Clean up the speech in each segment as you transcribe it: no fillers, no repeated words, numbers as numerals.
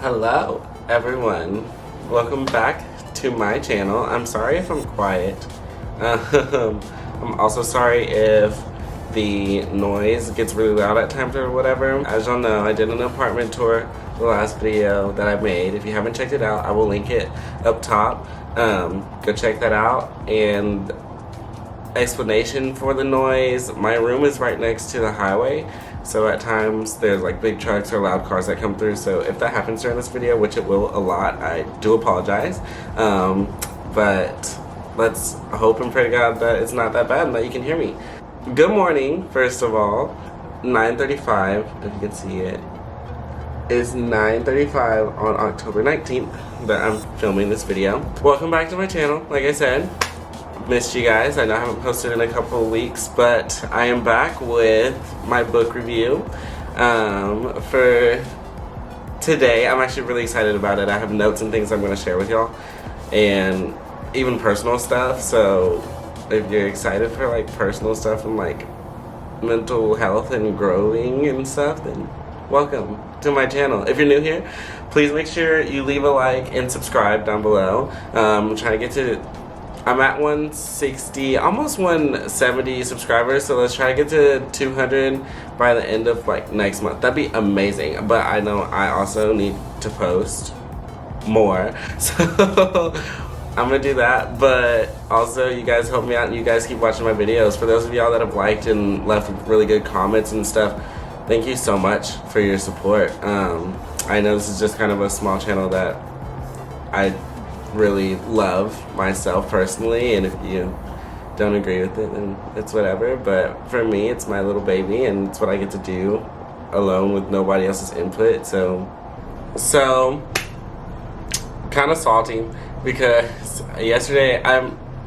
Hello everyone, welcome back to my channel. I'm sorry if I'm quiet. I'm also sorry if the noise gets really loud at times or whatever. As y'all know, I did an apartment tour the last video that I made. If you haven't checked it out, I will link it up top. Go check that out. And explanation for the noise, my room is right next to the highway, so at times there's like big trucks or loud cars that come through, so if that happens during this video, which it will a lot, I do apologize. But let's hope and pray to God that it's not that bad and that you can hear me. Good morning, first of all. 9:35, if you can see it. It's 9:35 on October 19th that I'm filming this video. Welcome back to my channel, like I said. Missed you guys. I know I haven't posted in a couple of weeks, but I am back with my book review for today. I'm actually really excited about it. I have notes and things I'm going to share with y'all, and even personal stuff. So if you're excited for like personal stuff and like mental health and growing and stuff, then welcome to my channel. If you're new here, please make sure you leave a like and subscribe down below. I'm trying to get to, I'm at 160, almost 170 subscribers, so let's try to get to 200 by the end of like next month. That'd be amazing, but I know I also need to post more, so I'm gonna do that. But also, you guys help me out and you guys keep watching my videos. For those of y'all that have liked and left really good comments and stuff, thank you so much for your support. I know this is just kind of a small channel that I really love myself personally, and if you don't agree with it, then it's whatever. But for me, it's my little baby, and it's what I get to do alone with nobody else's input. So kind of salty because yesterday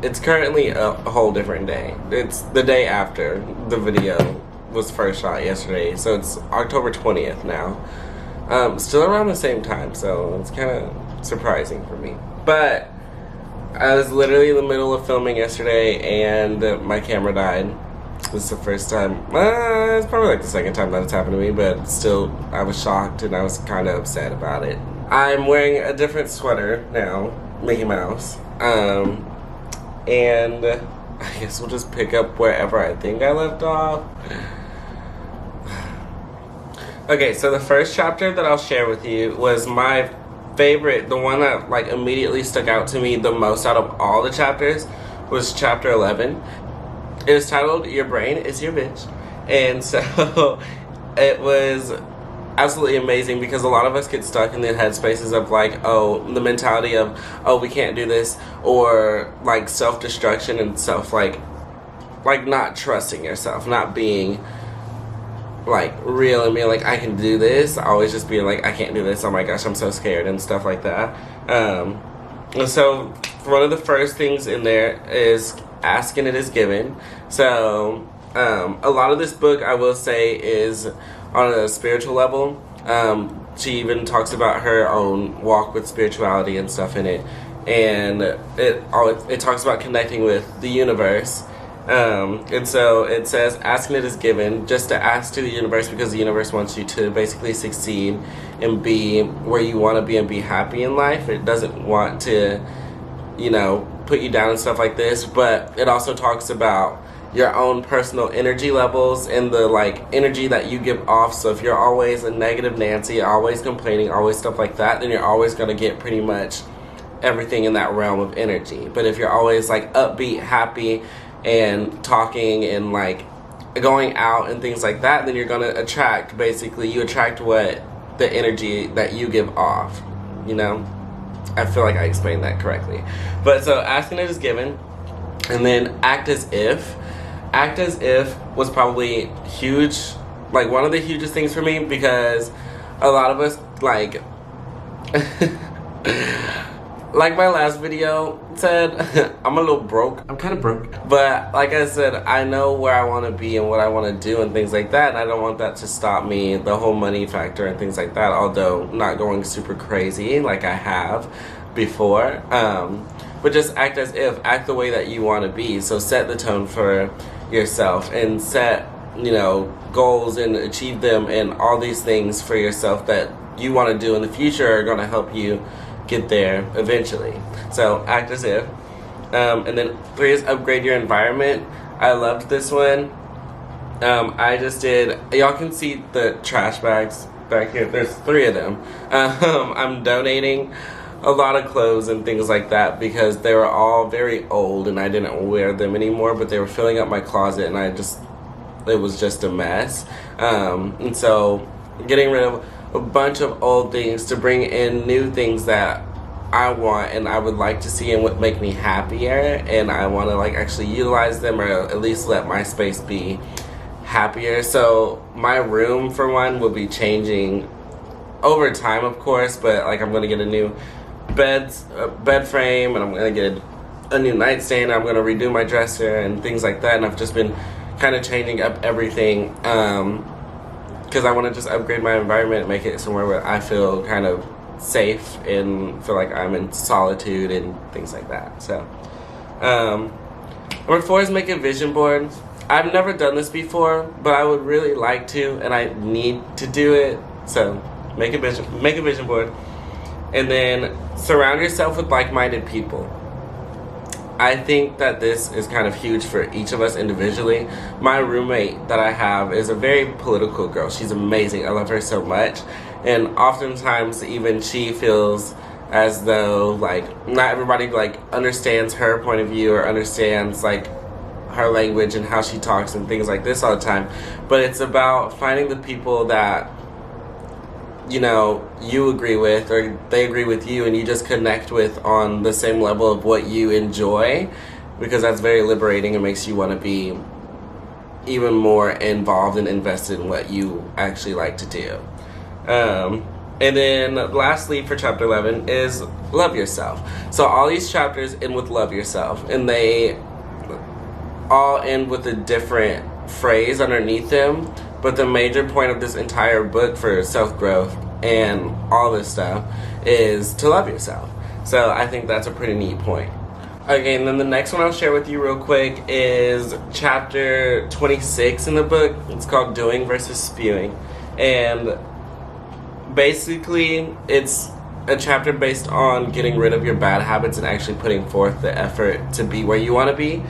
it's currently a whole different day. It's the day after the video was first shot yesterday, so it's October 20th now. Still around the same time, so it's kind of surprising for me. But I was literally in the middle of filming yesterday and my camera died. This is the first time, it's probably like the second time that it's happened to me, but still I was shocked and I was kind of upset about it. I'm wearing a different sweater now, Mickey Mouse, and I guess we'll just pick up wherever I think I left off. Okay, so the first chapter that I'll share with you was my favorite, the one that like immediately stuck out to me the most out of all the chapters was chapter 11. It was titled "Your Brain is Your Bitch," and so it was absolutely amazing because a lot of us get stuck in the headspaces of like, oh, the mentality of, oh, we can't do this, or like self-destruction and self like not trusting yourself, not being like real and being like, I can do this. Always just being like, I can't do this, oh my gosh, I'm so scared and stuff like that. And so one of the first things in there is asking it is given. So a lot of this book, I will say, is on a spiritual level. She even talks about her own walk with spirituality and stuff in it, and it talks about connecting with the universe. And so it says, asking it is given, just to ask to the universe because the universe wants you to basically succeed and be where you want to be and be happy in life. It doesn't want to, you know, put you down and stuff like this, but it also talks about your own personal energy levels and the like energy that you give off. So if you're always a negative Nancy, always complaining, always stuff like that, then you're always going to get pretty much everything in that realm of energy. But if you're always like upbeat, happy, and talking and like going out and things like that, then you're gonna attract, basically you attract what the energy that you give off, you know. I feel like I explained that correctly. But so asking it is given, and then act as if was probably huge, like one of the hugest things for me, because a lot of us like like my last video said, I'm a little broke. I'm kind of broke. But like I said, I know where I want to be and what I want to do and things like that. And I don't want that to stop me, the whole money factor and things like that. Although not going super crazy like I have before. But just act as if, act the way that you want to be. So set the tone for yourself and set, you know, goals and achieve them and all these things for yourself that you want to do in the future are going to help you get there eventually. So act as if. And then 3 is upgrade your environment. I loved this one. I just did, y'all can see the trash bags back here. There's 3 of them. I'm donating a lot of clothes and things like that because they were all very old and I didn't wear them anymore, but they were filling up my closet and it was just a mess. And so getting rid of a bunch of old things to bring in new things that I want and I would like to see and would make me happier, and I want to like actually utilize them or at least let my space be happier. So my room, for one, will be changing over time, of course, but like I'm going to get a new bed frame, and I'm going to get a new nightstand. I'm going to redo my dresser and things like that, and I've just been kind of changing up everything because I want to just upgrade my environment and make it somewhere where I feel kind of safe and feel like I'm in solitude and things like that. So number 4 is make a vision board. I've never done this before, but I would really like to, and I need to do it. So make a vision board, and then surround yourself with like-minded people. I think that this is kind of huge for each of us individually. My roommate that I have is a very political girl. She's amazing. I love her so much. And oftentimes even she feels as though like not everybody like understands her point of view or understands like her language and how she talks and things like this all the time. But it's about finding the people that, you know, you agree with or they agree with you and you just connect with on the same level of what you enjoy, because that's very liberating and makes you want to be even more involved and invested in what you actually like to do. And then lastly for chapter 11 is love yourself. So all these chapters end with love yourself, and they all end with a different phrase underneath them, but the major point of this entire book for self-growth and all this stuff is to love yourself. So I think that's a pretty neat point. Okay, and then the next one I'll share with you real quick is chapter 26 in the book. It's called Doing versus Spewing. And basically it's a chapter based on getting rid of your bad habits and actually putting forth the effort to be where you want to be.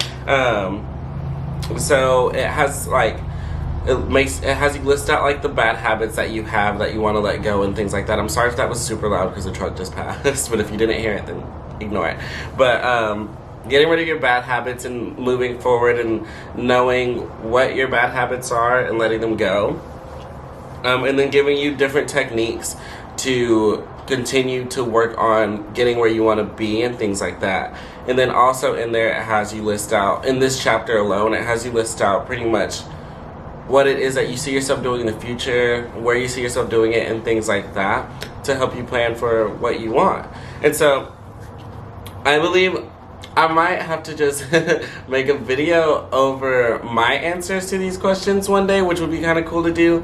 So it has like it has you list out like the bad habits that you have that you want to let go and things like that. I'm sorry if that was super loud because the truck just passed, but if you didn't hear it, then ignore it. But getting rid of your bad habits and moving forward and knowing what your bad habits are and letting them go, and then giving you different techniques to continue to work on getting where you want to be and things like that. And then also in there it has you list out, in this chapter alone, it has you list out pretty much what it is that you see yourself doing in the future, where you see yourself doing it, and things like that to help you plan for what you want. And so I believe I might have to just make a video over my answers to these questions one day, which would be kind of cool to do.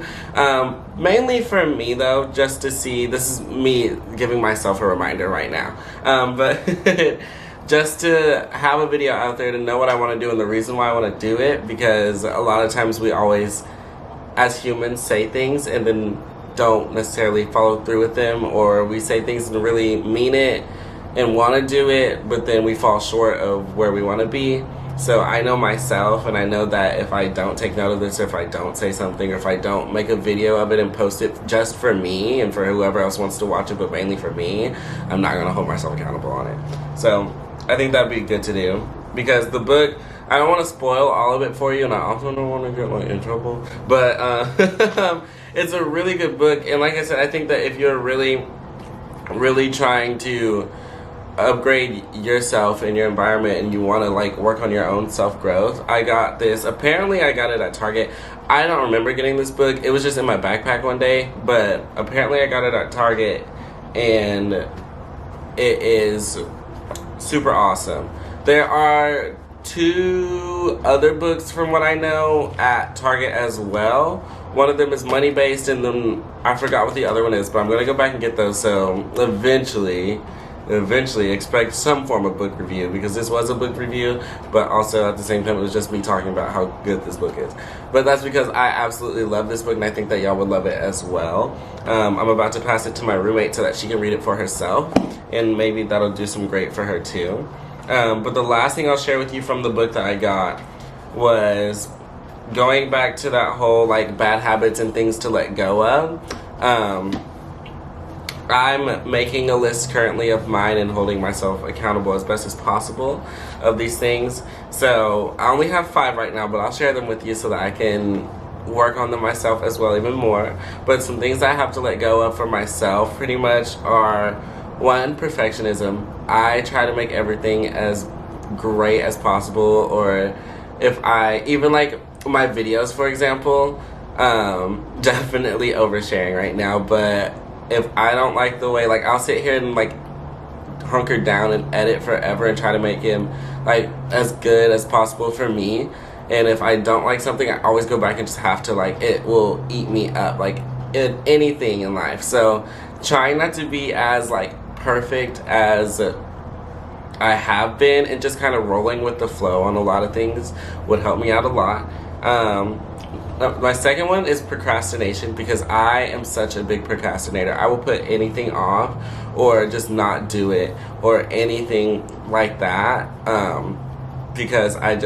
Mainly for me though, just to see, this is me giving myself a reminder right now. But just to have a video out there to know what I want to do and the reason why I want to do it, because a lot of times we always, as humans, say things and then don't necessarily follow through with them, or we say things and really mean it and want to do it, but then we fall short of where we want to be. So I know myself, and I know that if I don't take note of this, or if I don't say something, or if I don't make a video of it and post it just for me and for whoever else wants to watch it, but mainly for me, I'm not going to hold myself accountable on it. So I think that'd be good to do, because the book, I don't want to spoil all of it for you, and I also don't want to get like in trouble, but it's a really good book. And like I said, I think that if you're really trying to upgrade yourself and your environment and you want to like work on your own self-growth, I got this. Apparently I got it at Target. I don't remember getting this book. It was just in my backpack one day, but apparently I got it at Target, and it is super awesome. There are 2 other books from what I know at Target as well. One of them is money based, and then I forgot what the other one is, but I'm gonna go back and get those. So eventually eventually expect some form of book review, because this was a book review, but also at the same time it was just me talking about how good this book is. But that's because I absolutely love this book, and I think that y'all would love it as well. I'm about to pass it to my roommate so that she can read it for herself, and maybe that'll do some great for her too. But the last thing I'll share with you from the book that I got was going back to that whole like bad habits and things to let go of. I'm making a list currently of mine and holding myself accountable as best as possible of these things. So I only have 5 right now, but I'll share them with you so that I can work on them myself as well, even more. But some things I have to let go of for myself pretty much are, 1, perfectionism. I try to make everything as great as possible, or if I, even like my videos, for example, definitely oversharing right now, but if I don't like the way, like I'll sit here and like hunker down and edit forever and try to make him like as good as possible for me. And if I don't like something, I always go back and just have to, like, it will eat me up, like in anything in life. So trying not to be as like perfect as I have been, and just kind of rolling with the flow on a lot of things would help me out a lot. My second one is procrastination, because I am such a big procrastinator. I will put anything off or just not do it or anything like that, because I've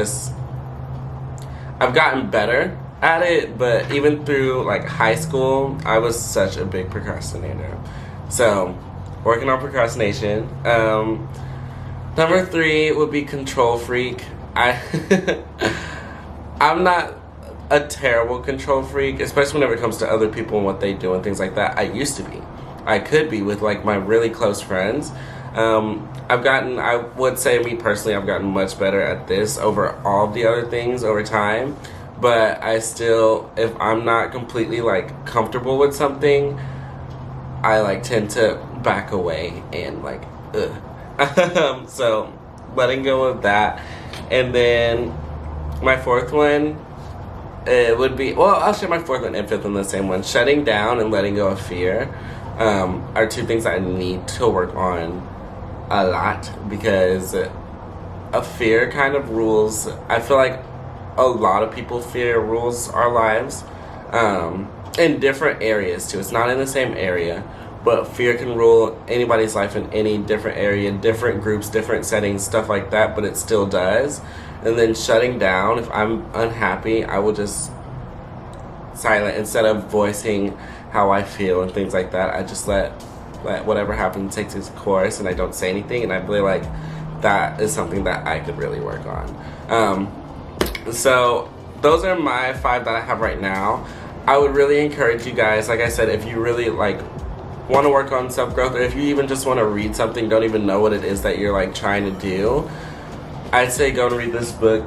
gotten better at it, but even through like high school, I was such a big procrastinator. So working on procrastination. Number 3 would be control freak. I'm not a terrible control freak, especially whenever it comes to other people and what they do and things like that. I used to be. I could be with like my really close friends. I would say, me personally, I've gotten much better at this over all of the other things over time. But I still, if I'm not completely like comfortable with something, I like tend to back away and like, ugh. So letting go of that. And then my 4th one, it would be, well, I'll share my 4th one and 5th one, the same one. Shutting down and letting go of fear are 2 things I need to work on a lot, because a fear kind of rules. I feel like a lot of people fear rules our lives in different areas too. It's not in the same area, but fear can rule anybody's life in any different area, different groups, different settings, stuff like that, but it still does. And then shutting down, if I'm unhappy, I will just silent, instead of voicing how I feel and things like that. I just let whatever happens take its course, and I don't say anything, and I feel like that is something that I could really work on. So those are my 5 that I have right now. I would really encourage you guys, like I said, if you really like want to work on self-growth, or if you even just want to read something, don't even know what it is that you're like trying to do, I'd say go and read this book.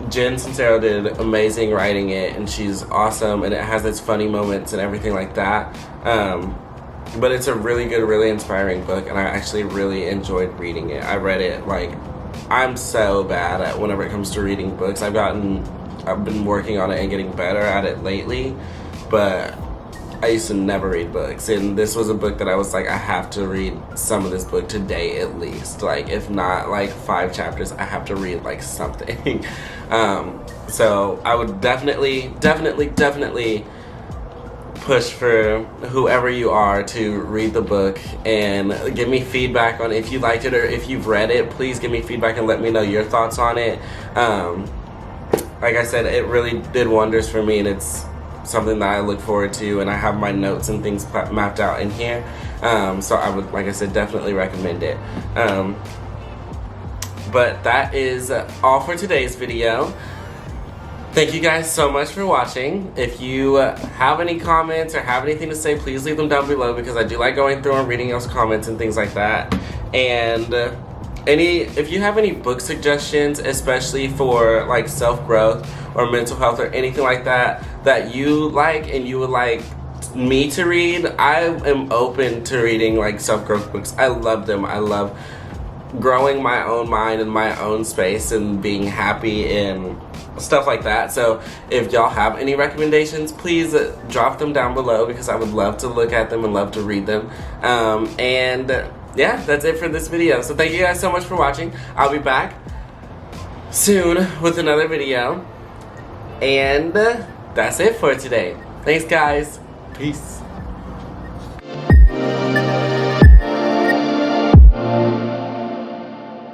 Jen Sincero did amazing writing it, and she's awesome, and it has its funny moments and everything like that. But it's a really good, really inspiring book, and I actually really enjoyed reading it. I read it, like, I'm so bad at whenever it comes to reading books. I've been working on it and getting better at it lately, but I used to never read books, and this was a book that I was like, I have to read some of this book today at least. Like, if not like 5 chapters, I have to read like something. So I would definitely push for whoever you are to read the book and give me feedback on if you liked it, or if you've read it, please give me feedback and let me know your thoughts on it. Like I said, it really did wonders for me, and it's something that I look forward to, and I have my notes and things mapped out in here. So I would, like I said, definitely recommend it. But that is all for today's video. Thank you guys so much for watching. If you have any comments or have anything to say, please leave them down below, because I do like going through and reading those comments and things like that. And if you have any book suggestions, especially for like self-growth or mental health or anything like that, that you like and you would like me to read, I am open to reading like self-growth books. I love them. I love growing my own mind and my own space and being happy and stuff like that. So if y'all have any recommendations, please drop them down below, because I would love to look at them and love to read them. And yeah, that's it for this video. So thank you guys so much for watching. I'll be back soon with another video. And that's it for today. Thanks, guys. Peace.